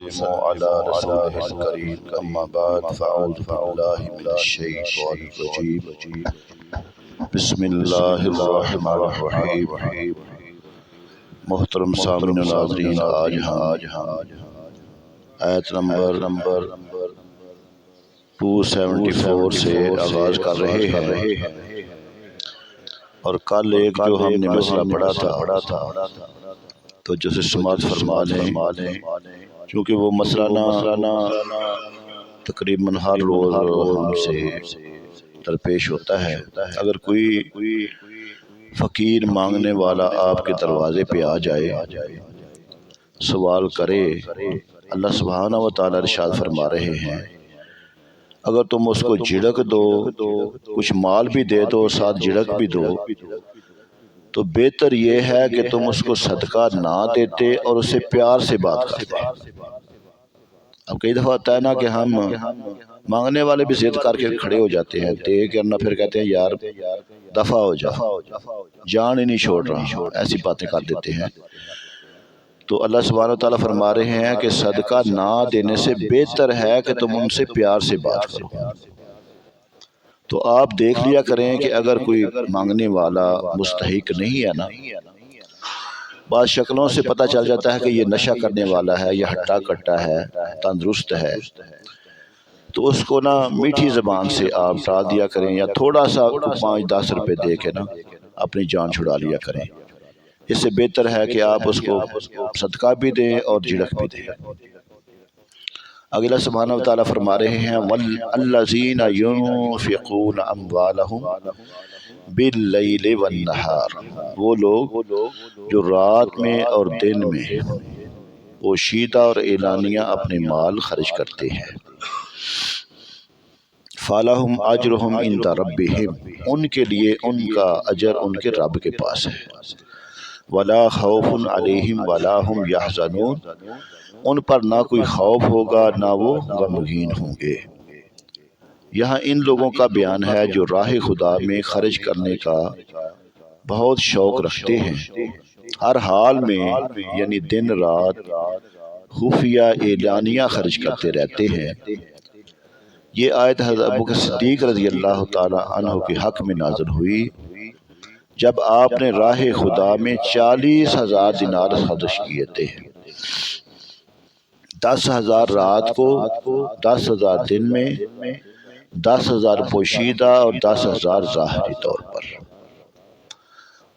على رسوله الكريم أما بعد فأعوذ بالله من الشيطان الرجيم بسم اللہ الرحمن الرحیم۔ محترم سامعین و ناظرین، آج ہم آیت نمبر 274 سے آغاز کر رہے ہیں، اور کل ایک جو ہم نے مسئلہ پڑھا تھا تو جسے سماعت فرما لیں، چونکہ وہ مسئلہ تقریباً ہر روز ہم سے درپیش ہوتا ہے۔ اگر کوئی فقیر مانگنے والا آپ کے دروازے پہ آ جائے، سوال کرے، اللہ سبحانہ و تعالی ارشاد فرما رہے ہیں اگر تم اس کو جھڑک دو، کچھ مال بھی دے دو، ساتھ جھڑک بھی دو، تو بہتر یہ ہے کہ تم اس کو صدقہ نہ دیتے اور اسے پیار سے بات کرتے۔ اب کئی دفعہ ہوتا ہے نا کہ ہم مانگنے والے بھی ضد کر کے کھڑے ہو جاتے ہیں، دے کرنا پھر کہتے ہیں یار دفع ہو جا، جان ہی نہیں چھوڑ رہا، ایسی باتیں کر دیتے ہیں۔ تو اللہ سبحانہ وتعالیٰ فرما رہے ہیں کہ صدقہ نہ دینے سے بہتر ہے کہ تم ان سے پیار سے بات کرو۔ تو آپ دیکھ لیا کریں کہ اگر کوئی مانگنے والا مستحق نہیں ہے نا، بعض شکلوں سے پتہ چل جاتا ہے کہ یہ نشہ کرنے والا ہے، یہ ہٹا کٹا ہے، تندرست ہے، تو اس کو نا میٹھی زبان سے آپ ٹال دیا کریں، یا تھوڑا سا 5-10 روپے دے کے نا اپنی جان چھڑا لیا کریں۔ اس سے بہتر ہے کہ آپ اس کو صدقہ بھی دیں اور جھڑک بھی دیں۔ اگلا سبحانہ وتعالیٰ فرما رہے ہیں وَالَّذِينَ يُنفِقُونَ أَمْوَالَهُمْ بِاللَّيْلِ وَالنَّهَارِ، وہ لوگ جو رات میں اور دن میں پوشیدہ اور اعلانیہ اپنے مال خرچ کرتے ہیں۔ فَلَهُمْ أَجْرُهُمْ عِندَ رَبِّهِمْ، ان کے لیے ان کا اجر ان کے رب کے پاس ہے۔ وَلَا خَوْفٌ عَلَيْهِمْ وَلَا هُمْ يَحْزَنُونَ، ان پر نہ کوئی خوف ہوگا نہ وہ غمگین ہوں گے۔ یہاں ان لوگوں کا بیان ہے جو راہ خدا میں خرچ کرنے کا بہت شوق رکھتے ہیں، ہر حال میں یعنی دن رات خفیہ اعلانیہ خرچ کرتے رہتے ہیں۔ یہ آیت حضرت ابوبکر صدیق رضی اللہ تعالی عنہ کے حق میں نازل ہوئی جب آپ نے راہ خدا میں 40,000 دینار خرچ کیے تھے، 10,000 رات کو، 10,000 دن میں، 10,000 پوشیدہ اور 10,000 ظاہری طور پر۔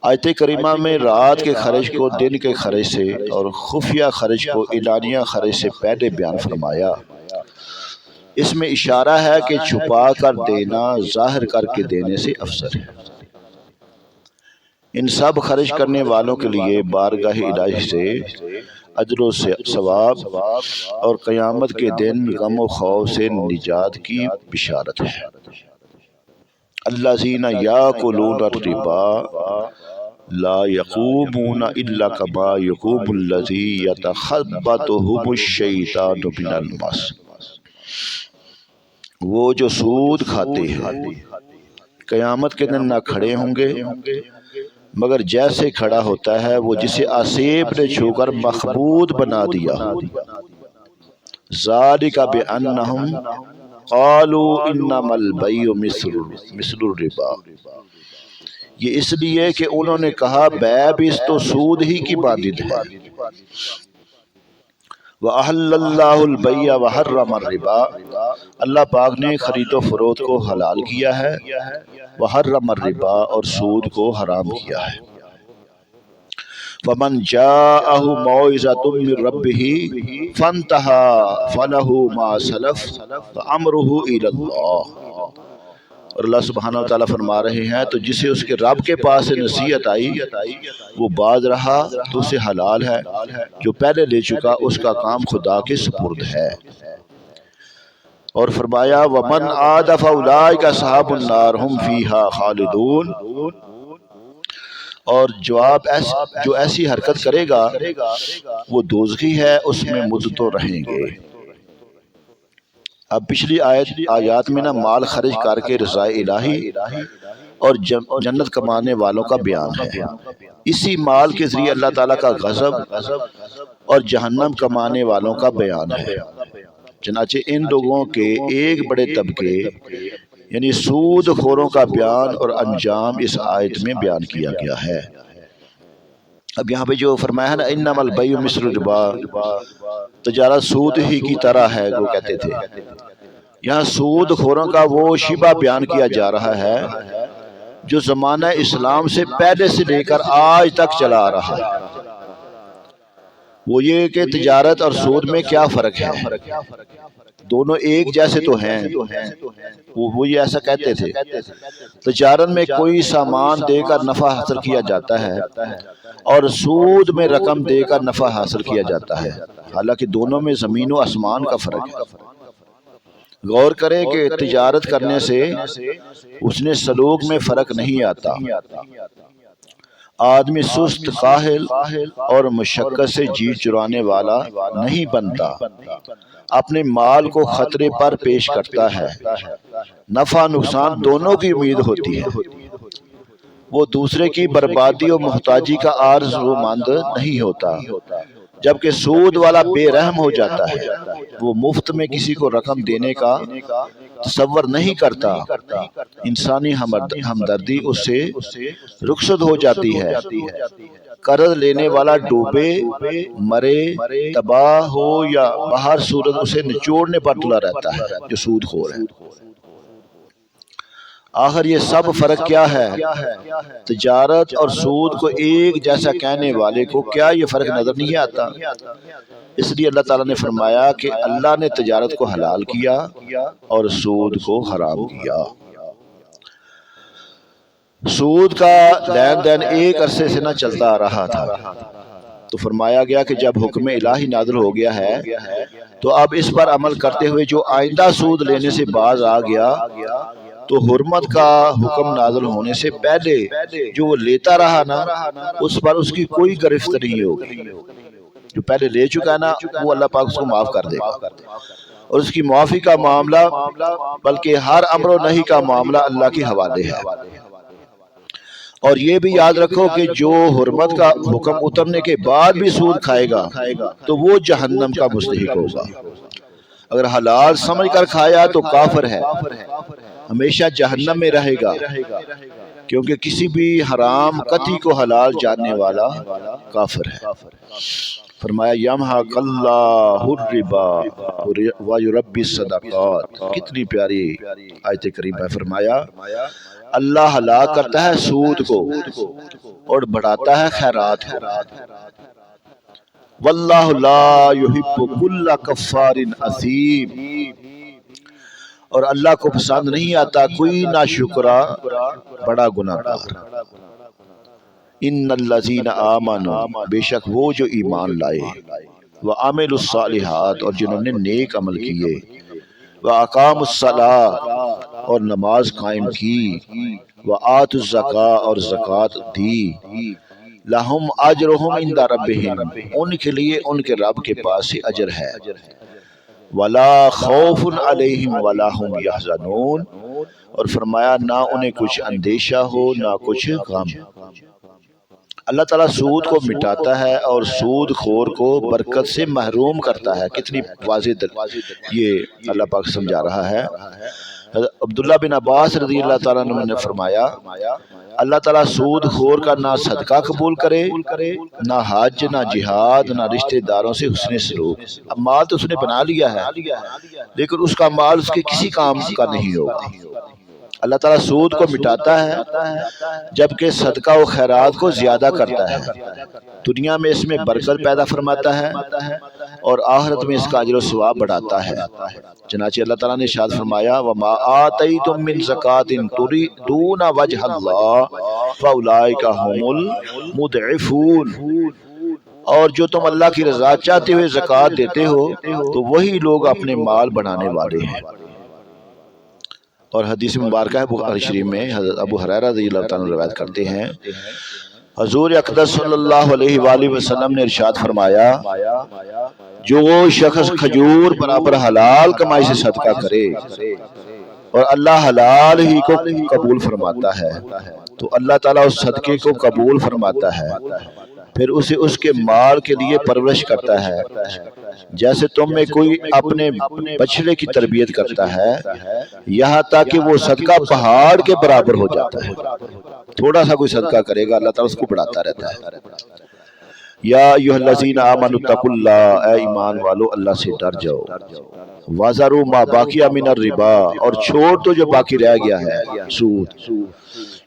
آیت کریمہ میں رات کے خرچ کو دن کے خرچ سے اور خفیہ خرچ کو اعلانیہ خرچ سے پہلے بیان فرمایا۔ اس میں اشارہ ہے کہ چھپا کر دینا ظاہر کر کے دینے سے افضل ہے۔ ان سب خرچ کرنے والوں کے لیے بارگاہ الہی سے اجر و ثواب اور قیامت کے دن غم و خوف سے نجات کی بشارت ہے۔ الذین یاکلون الربا لا یقومون الا کما یقوم الذی یتخبطہ الشیطان من المس، وہ جو سود کھاتے ہیں قیامت کے دن نہ کھڑے ہوں گے مگر جیسے کھڑا ہوتا ہے وہ جسے آسیب نے چھو کر مخبوط بنا دیا۔ ذالک بأنہم قالوا انما البیع مثل الربا، یہ اس لیے کہ انہوں نے کہا بیع بھی تو سود ہی کی مانند ہے۔ وَأَحَلَّ اللَّهُ الْبَيْعَ وَحَرَّمَ الرِّبَا، اللہ پاک نے خرید و فروخت کو حلال کیا ہے، وحرم الربا اور سود کو حرام کیا ہے۔ فمن جاءہ موعظۃ من ربہ فانتہى فلہ ما سلف وامرہ الی اللہ، اور اللہ سبحانہ وتعالیٰ فرما رہے ہیں تو جسے اس کے رب کے پاس سے نصیحت آئی وہ باز رہا تو اسے حلال ہے، جو پہلے لے چکا اس کا کام خدا کے سپرد ہے۔ اور فرمایا وَمَنْ عَادَ فَأُولَٰئِكَ أَصْحَابُ النَّارِ هُمْ فِيهَا خَالِدُونَ، اور جو ایسی حرکت کرے گا وہ دوزخی ہے، اس میں مدتوں رہیں گے۔ اب پچھلی آیات میں نا مال خرچ کر کے رضا الہی اور جنت کمانے والوں کا بیان ہے۔ اسی مال کے ذریعے اللہ تعالیٰ کا غضب اور جہنم کمانے والوں کا بیان ہے۔ چنانچہ ان لوگوں کے ایک بڑے طبقے یعنی سود خوروں کا بیان اور انجام اس آیت میں بیان کیا گیا ہے۔ اب یہاں پہ جو فرمایا ہے نا انما البیع مثل الربا، تجارت سود ہی کی طرح ہے وہ کہتے تھے، یہاں سود خوروں کا وہ شبہ بیان کیا جا رہا ہے جو زمانہ اسلام سے پہلے سے لے کر آج تک چلا آ رہا ہے۔ وہ یہ کہ تجارت اور سود میں کیا فرق ہے، دونوں ایک جیسے تو ہیں، وہ یہ ایسا کہتے تھے۔ تجارت میں کوئی سامان دے کر نفع حاصل کیا جاتا ہے اور سود میں رقم دے کر نفع حاصل کیا جاتا ہے، حالانکہ دونوں میں زمین و آسمان کا فرق ہے۔ غور کریں کہ تجارت کرنے سے اس نے سلوک میں فرق نہیں آتا، آدمی سست، کاہل اور مشقت سے جی چرانے والا نہیں بنتا، اپنے مال کو خطرے پر پیش کرتا ہے، نفع نقصان دونوں کی امید ہوتی ہے، وہ دوسرے کی بربادی اور محتاجی کا آرزو مند نہیں ہوتا، جبکہ سود والا بے رحم ہو جاتا ہے، وہ مفت میں کسی کو رقم دینے کا تصور نہیں کرتا، انسانی ہمدردی اس سے رخصت ہو جاتی ہے، قرض لینے والا ڈوبے مرے تباہ ہو یا باہر صورت اسے نچوڑنے پر تلا رہتا ہے جو سود خور ہے۔ آخر یہ سب فرق کیا ہے؟ تجارت اور سود کو ایک جیسا کہنے والے کو کیا یہ فرق نظر نہیں آتا؟ اس لیے اللہ تعالیٰ نے فرمایا کہ اللہ نے تجارت کو حلال کیا اور سود کو حرام کیا۔ سود کا لین دین ایک عرصے سے نہ چلتا آ رہا تھا، تو فرمایا گیا کہ جب حکم الہی نازل ہو گیا ہے تو اب اس پر عمل کرتے ہوئے جو آئندہ سود لینے سے باز آ گیا تو حرمت کا حکم نازل ہونے سے پہلے جو وہ لیتا رہا نا اس پر اس کی کوئی گرفت نہیں ہوگی، جو پہلے لے چکا ہے نا وہ اللہ پاک اس کو معاف کر دے گا، اور اس کی معافی کا معاملہ بلکہ ہر امر و نہی کا معاملہ اللہ کے حوالے ہے۔ اور یہ بھی یاد رکھو کہ جو حرمت کا حکم اترنے کے بعد بھی سود کھائے گا تو وہ جہنم کا مستحق ہوگا، اگر حلال سمجھ کر کھایا تو کافر ہے، ہمیشہ جہنم میں رہے گا، کیونکہ کسی بھی حرام قطعی کو حلال جاننے والا کافر ہے۔ فرمایا یمحق اللہ الربا ویربی الصدقات، کتنی پیاری آیت کریمہ ہے۔ فرمایا اللہ ہلاک کرتا ہے سود کو اور بڑھاتا ہے خیرات کو، واللہ لا یحب کل کفار اثیم، اور اللہ کو پسند نہیں آتا کوئی ناشکرا بڑا گناہ گار۔ ان الذین آمنوا، بے شک وہ جو ایمان لائے، وعملوا الصالحات، اور جنہوں نے نیک عمل کیے، واقاموا الصلاۃ، اور نماز قائم کی، وآتوا الزکاۃ، اور زکوٰۃ دی، لہم اجرہم عند ربہم، ان کے لیے ان کے رب کے پاس ہی اجر ہے، ولا خوف علیہم ولا ہم یحزنون، اور فرمایا نہ انہیں کچھ اندیشہ ہو نہ کچھ غم۔ اللہ تعالیٰ سود کو مٹاتا ہے اور سود خور کو برکت سے محروم کرتا ہے، کتنی واضح یہ اللہ پاک سمجھا رہا ہے۔ عبداللہ بن عباس رضی اللہ تعالیٰ عنہ نے فرمایا اللہ تعالیٰ سود خور کا نہ صدقہ قبول کرے، نہ حج، نہ جہاد، نہ رشتہ داروں سے حسن سلوک۔ اب مال تو اس نے بنا لیا ہے لیکن اس کا مال اس کے کسی کام کا نہیں ہوگا۔ اللہ تعالیٰ سود کو مٹاتا ہے جبکہ صدقہ و خیرات کو زیادہ کرتا ہے، دنیا میں اس میں برکت پیدا فرماتا ہے اور آخرت میں اس کا اجر و ثواب بڑھاتا ہے۔ چنانچہ اللہ تعالیٰ نے ارشاد فرمایا وَمَا آتَيْتُم مِّن زَكَاةٍ تُرِيدُونَ وَجْهَ اللَّهِ فَأُولَٰئِكَ هُمُ الْمُضْعِفُونَ، اور جو تم اللہ کی رضا چاہتے ہوئے زکوٰۃ دیتے ہو تو وہی لوگ اپنے مال بڑھانے والے ہیں۔ اور حدیث مبارکہ ہے بخاری شریف میں، حضرت ابو ہریرہ رضی اللہ تعالیٰ عنہ روایت کرتے ہیں حضور اقدس صلی اللہ علیہ وآلہ وسلم نے ارشاد فرمایا جو شخص کھجور برابر حلال کمائی سے صدقہ کرے اور اللہ حلال ہی کو قبول فرماتا ہے تو اللہ تعالیٰ اس صدقے کو قبول فرماتا ہے پھر اسے اس کے مال کے لیے پرورش کرتا ہے، جیسے تم میں کوئی اپنے بچڑے کی تربیت کرتا ہے، یہاں تک کہ وہ صدقہ پہاڑ کے برابر ہو جاتا ہے۔ تھوڑا سا کوئی صدقہ کرے گا اللہ تعالیٰ اس کو بڑھاتا رہتا ہے۔ یا ایھا الذین آمنوا اتقوا اللہ، اے ایمان والو اللہ سے ڈر جاؤ، وَذَرُوا مَا بَقِیَ مِنَ الرِّبَا، اور چھوڑ تو جو باقی رہ گیا ہے سود،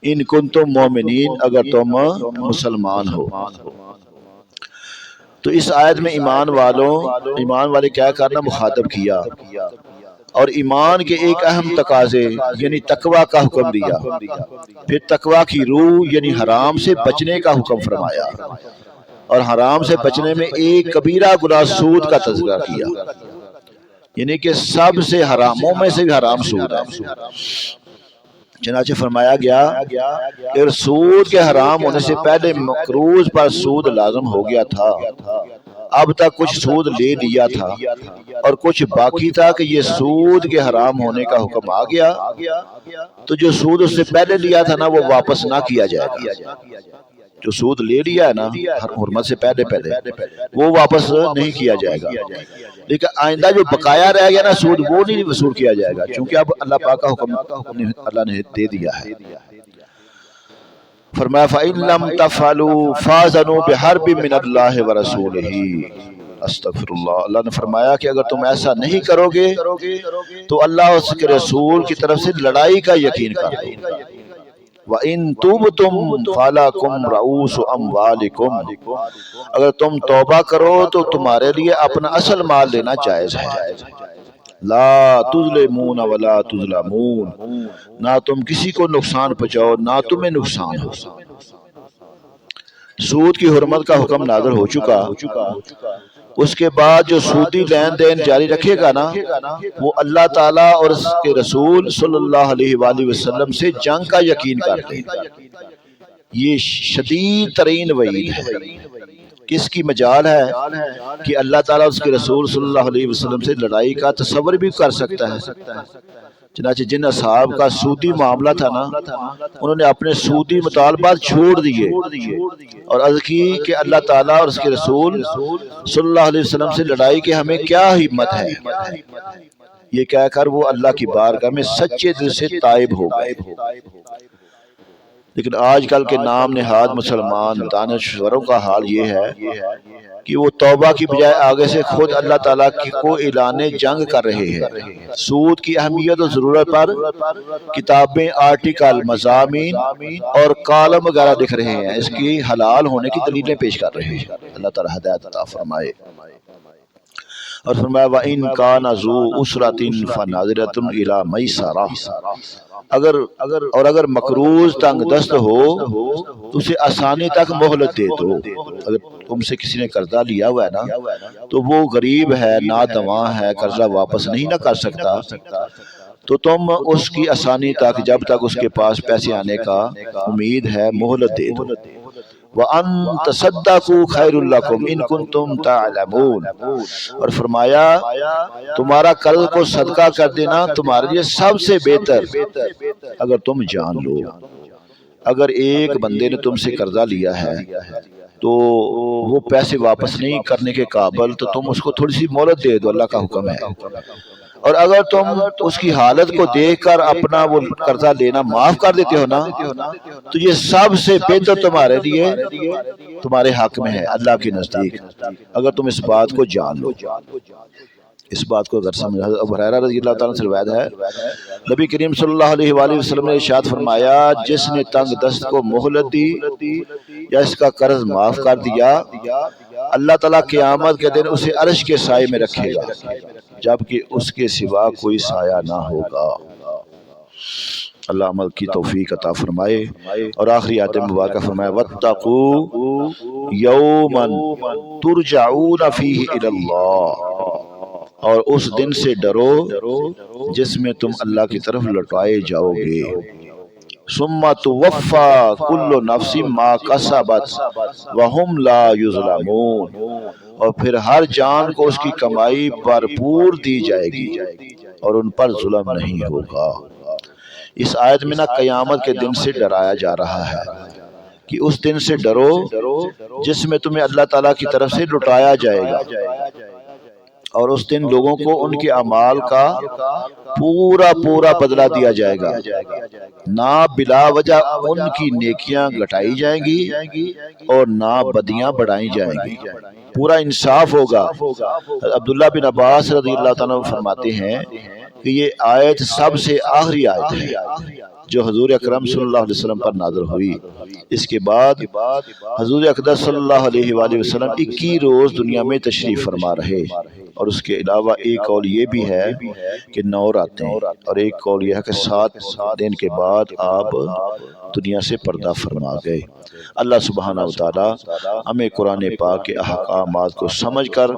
ان کنتم مومنین، اگر تم مسلمان ہو۔ تو اس آیت میں ایمان والے کیا کرنا مخاطب کیا، اور ایمان کے ایک اہم تقاضے یعنی تقوی کا حکم دیا، پھر تقوی کی روح یعنی حرام سے بچنے کا حکم فرمایا، اور حرام سے بچنے میں ایک کبیرہ گناہ سود کا تذکرہ کیا، یعنی کہ سب سے حراموں میں سے بھی حرام سود ہے۔ چنانچہ فرمایا گیا کہ سود کے حرام ہونے سے پہلے مقروض پر سود لازم ہو گیا تھا، اب تک کچھ سود لے لیا تھا اور کچھ باقی تھا کہ یہ سود کے حرام ہونے کا حکم آ گیا، تو جو سود اس سے پہلے لیا تھا نا وہ واپس نہ کیا جائے گا۔ جو سود لے لیا ہے نا حرمت سے پہلے وہ واپس نہیں کیا جائے گا، لیکن آئندہ جو بقایا رہ گیا نا سود وہ نہیں وصول کیا جائے گا، کیونکہ اب اللہ پاک کا حکم اللہ نے دے دیا ہے۔ فرمایا فَإِن لَمْ تَفْعَلُوا فَأْذَنُوا بِحَرْبٍ مِّنَ اللَّهِ وَرَسُولِهِ، استغفر اللہ، اللہ نے فرمایا کہ اگر تم ایسا نہیں کرو گے تو اللہ اور اس کے رسول کی طرف سے لڑائی کا یقین کر دو۔ وَإِن تُوبْتُمْ فَلَكُمْ رُءُوسُ أَمْوَالِكُمْ، اگر تم توبہ کرو تو تمہارے لیے اپنا اصل مال لینا جائز ہے۔ لا تظلمون ولا تظلمون، نہ تم کسی کو نقصان پہنچاؤ نہ تمہیں نقصان ہو۔ سود کی حرمت کا حکم نازل ہو چکا، اس کے بعد جو سودی لین دین جاری رکھے گا نا وہ اللہ تعالیٰ اور اس کے رسول صلی اللہ علیہ وآلہ وسلم سے جنگ کا یقین کرتے ہیں۔ یہ شدید ترین وعید ہے۔ کس کی مجال ہے کہ اللہ تعالیٰ اس کے رسول صلی اللہ علیہ وسلم سے لڑائی کا تصور بھی کر سکتا ہے۔ چنانچہ جن اصحاب کا سودی معاملہ تھا نا انہوں نے اپنے سودی مطالبات چھوڑ دیے اور عرض کی کہ اللہ تعالیٰ اور اس کے رسول صلی اللہ علیہ وسلم سے لڑائی کے ہمیں کیا ہمت ہے۔ یہ کہہ کر وہ اللہ کی بارگاہ میں سچے دل سے تائب ہو گئے۔ لیکن آج کل کے نام نہاد مسلمان دانشوروں کا حال یہ ہے کہ وہ توبہ کی بجائے آگے سے خود اللہ تعالیٰ کو اعلان جنگ کر رہے ہیں۔ سود کی اہمیت اور ضرورت پر کتابیں، آرٹیکل، مضامین اور کالم وغیرہ لکھ رہے ہیں، اس کی حلال ہونے کی دلیلیں پیش کر رہے ہیں۔ اللہ تعالیٰ ہدایت عطا فرمائے۔ اور فرمایا وَإِن كَانَ ذُو عُسْرَةٍ فَنَظِرَةٌ إِلَىٰ مَيْسَرَةٍ، اگر مقروض تنگ دست ہو تو اسے آسانی تک مہلت دے دو۔ اگر تم سے کسی نے قرضہ لیا ہوا ہے نا تو وہ غریب ہے، نادواں ہے، قرضہ واپس نہیں نہ کر سکتا، تو تم اس کی آسانی تک جب تک اس کے پاس پیسے آنے کا امید ہے مہلت دے دو۔ وَأَن تَصَدَّقُوا خَيْرٌ لَكُمْ إِن كُنتُمْ تَعْلَمُونَ، اور فرمایا تمہارا قرض کو صدقہ کر دینا تمہارے لیے سب سے بہتر اگر تم جان لو۔ اگر ایک بندے نے تم سے قرضہ لیا ہے تو وہ پیسے واپس نہیں کرنے کے قابل، تو تم اس کو تھوڑی سی مہلت دے دو، اللہ کا حکم ہے۔ اور اگر تم اس کی حالت کو دیکھ کر اپنا وہ قرضہ لینا معاف کر دیتے ہو نا تو یہ سب سے بہتر تمہارے لیے تمہارے حق میں ہے اللہ کے نزدیک، اگر تم اس بات کو جان لو۔ اس بات کو اگر سمجھ، ابو ہریرہ رضی اللہ تعالیٰ سے روایت ہے نبی کریم صلی اللہ علیہ وآلہ وسلم نے ارشاد فرمایا جس نے تنگ دست کو مہلت دی یا اس کا قرض معاف کر دیا، اللہ تعالیٰ قیامت کے دن اسے عرش کے سائے میں رکھے گا جبکہ اس کے سوا کوئی سایہ نہ ہوگا۔ اللہ عمل کی توفیق عطا فرمائے۔ اور آخری آیت مبارکہ فرمایا وَاتَّقُوا يَوْمًا تُرْجَعُونَ فِيهِ إِلَى اللَّهِ، اور اس دن سے ڈرو جس میں تم اللہ کی طرف لوٹائے جاؤ گے۔ ثُمَّ تُوَفَّى كُلُّ نَفْسٍ مَا كَسَبَتْ وَهُمْ لَا يُظْلَمُونَ، اور پھر ہر جان کو اس کی کمائی بھرپور دی جائے گی اور ان پر ظلم نہیں ہوگا۔ اس آیت میں نہ قیامت کے دن سے ڈرایا جا رہا ہے کہ اس دن سے ڈرو جس میں تمہیں اللہ تعالیٰ کی طرف سے لٹایا جائے گا، اور اس دن لوگوں کو ان کے اعمال کا پورا پورا بدلہ دیا جائے گا، نہ بلا وجہ ان کی نیکیاں گھٹائی جائیں گی اور نہ بدیاں بڑھائی جائیں گی، پورا انصاف ہوگا۔ عبداللہ بن عباس رضی اللہ تعالیٰ فرماتے ہیں کہ یہ آیت سب سے آخری آیت ہے جو حضور اکرم صلی اللہ علیہ وسلم پر نازل ہوئی۔ اس کے بعد حضور اقدس صلی اللہ علیہ وآلہ وسلم 21 روز دنیا میں تشریف فرما رہے، اور اس کے علاوہ ایک قول یہ بھی ہے کہ 9 راتیں، اور ایک قول یہ ہے کہ 7 دن کے بعد آپ دنیا سے پردہ فرما گئے۔ اللہ سبحانہ وتعالی ہمیں قرآن پاک کے احکامات کو سمجھ کر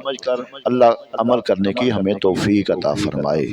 اللہ عمل کرنے کی ہمیں توفیق عطا فرمائے۔